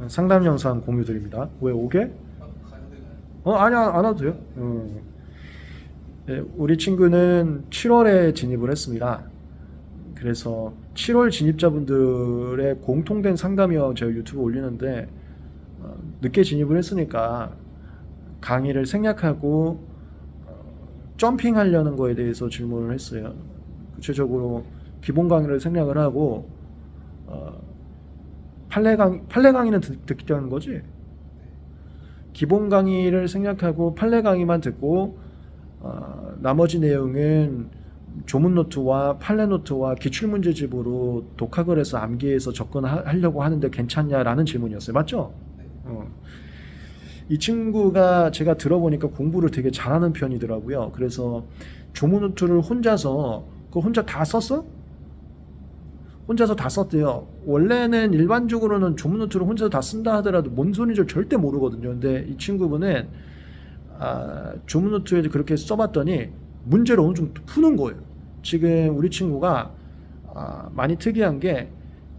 상담 영상 공유 드립니다. 왜 5개? 아니야, 안 와도 돼요. 네, 우리 친구는 7월에 진입을 했습니다. 그래서 7월 진입자분들의 공통된 상담이요, 제가 유튜브 올리는데 늦게 진입을 했으니까 강의를 생략하고 점핑하려는 거에 대해서 질문을 했어요. 구체적으로 기본 강의를 생략을 하고 판례 강의는 듣겠다는 거지. 기본 강의를 생략하고 판례 강의만 듣고 나머지 내용은 조문 노트와 판례 노트와 기출 문제집으로 독학을 해서 암기해서 접근하려고 하는데 괜찮냐라는 질문이었어요. 맞죠? 이 친구가 제가 들어보니까 공부를 되게 잘하는 편이더라고요. 그래서 조문 노트를 혼자 다 썼어? 혼자서 다 썼대요. 원래는 일반적으로는 조문 노트를 혼자서 다 쓴다 하더라도 뭔 소리인지 절대 모르거든요. 근데 이 친구분은 조문 노트에 그렇게 써봤더니 문제를 어느 정도 푸는 거예요. 지금 우리 친구가 많이 특이한 게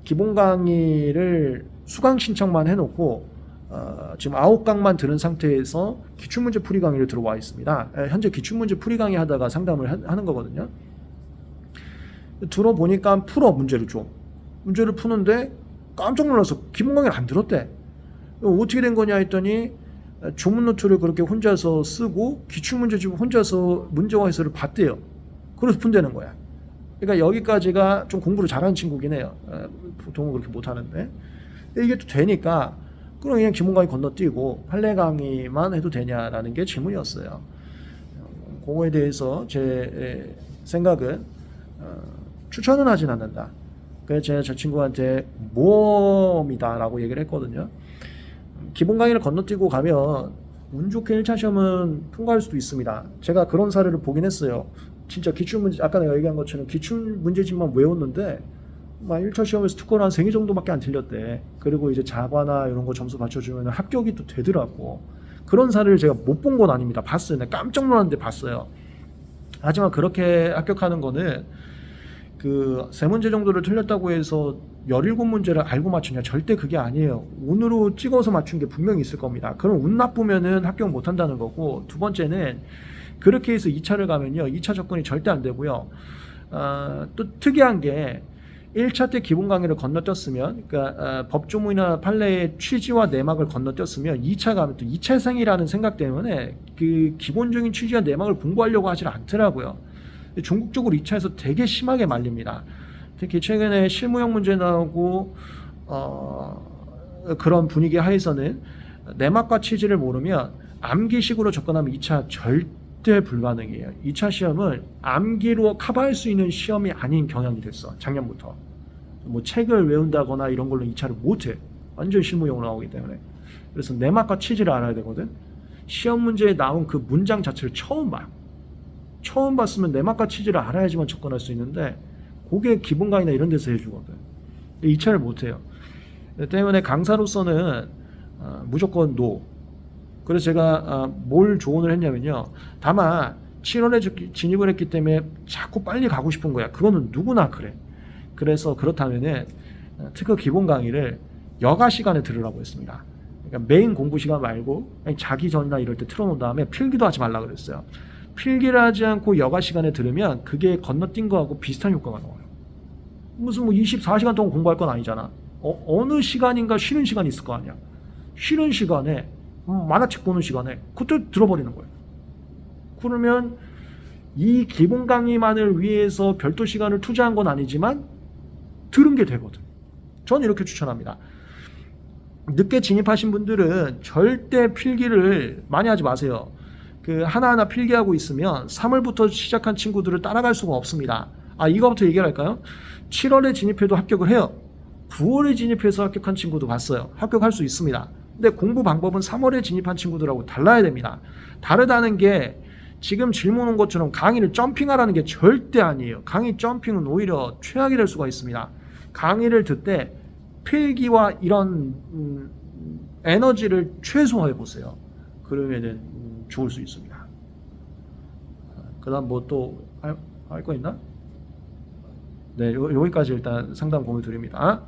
기본 강의를 수강 신청만 해놓고 지금 9강만 들은 상태에서 기출문제 풀이 강의를 들어와 있습니다. 현재 기출문제 풀이 강의 하다가 상담을 하는 거거든요. 들어보니까 문제를 푸는데 깜짝 놀라서 기본 강의를 안 들었대. 어떻게 된 거냐 했더니 조문 노트를 그렇게 혼자서 쓰고 기출문제집을 혼자서 문제와 해설을 봤대요. 그래서 푼다는 거야. 그러니까 여기까지가 좀 공부를 잘하는 친구긴 해요. 보통은 그렇게 못하는데 이게 또 되니까 그냥 기본 강의 건너뛰고 판례 강의만 해도 되냐라는 게 질문이었어요. 그거에 대해서 제 생각은 추천은 하진 않는다. 그래서 제가 저 친구한테 모험이다라고 얘기를 했거든요. 기본 강의를 건너뛰고 가면 운 좋게 1차 시험은 통과할 수도 있습니다. 제가 그런 사례를 보긴 했어요. 진짜 기출문제, 아까 내가 얘기한 것처럼 기출문제집만 외웠는데 1차 시험에서 특허를 한 3개 정도밖에 안 틀렸대. 그리고 이제 자바나 이런 거 점수 받쳐주면 합격이 또 되더라고. 그런 사례를 제가 못 본 건 아닙니다. 봤어요. 내가 깜짝 놀랐는데 봤어요. 하지만 그렇게 합격하는 거는 그 3문제 정도를 틀렸다고 해서 17문제를 알고 맞추냐, 절대 그게 아니에요. 운으로 찍어서 맞춘 게 분명히 있을 겁니다. 그럼 운 나쁘면은 합격 못 한다는 거고, 두 번째는 그렇게 해서 2차를 가면요, 2차 접근이 절대 안 되고요. 또 특이한 게 1차 때 기본 강의를 건너뛰었으면, 그러니까 법조문이나 판례의 취지와 내막을 건너뛰었으면 2차 가면 또 2차생이라는 생각 때문에 그 기본적인 취지와 내막을 공부하려고 하질 않더라고요. 전국적으로 2차에서 되게 심하게 말립니다. 특히 최근에 실무형 문제 나오고 그런 분위기 하에서는 내막과 취지를 모르면 암기식으로 접근하면 2차 절대 불가능해요. 2차 시험은 암기로 커버할 수 있는 시험이 아닌 경향이 됐어. 작년부터. 뭐 책을 외운다거나 이런 걸로 2차를 못해. 완전 실무용으로 나오기 때문에. 그래서 내막과 취지를 알아야 되거든. 시험 문제에 나온 그 문장 자체를 처음 봐. 처음 봤으면 내막과 취지를 알아야지만 접근할 수 있는데 그게 기본 강의나 이런 데서 해주거든. 2차를 못해요. 때문에 강사로서는 무조건 노. 그래서 제가 뭘 조언을 했냐면요. 다만 7월에 진입을 했기 때문에 자꾸 빨리 가고 싶은 거야. 그거는 누구나 그래. 그래서 그렇다면은 특허 기본 강의를 여가 시간에 들으라고 했습니다. 그러니까 메인 공부 시간 말고 자기 전이나 이럴 때 틀어놓은 다음에 필기도 하지 말라 그랬어요. 필기를 하지 않고 여가 시간에 들으면 그게 건너뛴 거하고 비슷한 효과가 나와요. 무슨 24시간 동안 공부할 건 아니잖아. 어느 시간인가 쉬는 시간이 있을 거 아니야. 쉬는 시간에 만화책 보는 시간에 그때 들어버리는 거예요. 그러면 이 기본 강의만을 위해서 별도 시간을 투자한 건 아니지만 들은 게 되거든. 저는 이렇게 추천합니다. 늦게 진입하신 분들은 절대 필기를 많이 하지 마세요. 그 하나하나 필기하고 있으면 3월부터 시작한 친구들을 따라갈 수가 없습니다. 이거부터 얘기를 할까요? 7월에 진입해도 합격을 해요. 9월에 진입해서 합격한 친구도 봤어요. 합격할 수 있습니다. 근데 공부 방법은 3월에 진입한 친구들하고 달라야 됩니다. 다르다는 게 지금 질문 온 것처럼 강의를 점핑하라는 게 절대 아니에요. 강의 점핑은 오히려 최악이 될 수가 있습니다. 강의를 듣되 필기와 이런 에너지를 최소화해 보세요. 그러면은 좋을 수 있습니다. 그 다음 뭐 또 할 거 있나? 네, 여기까지 일단 상담 공유 드립니다.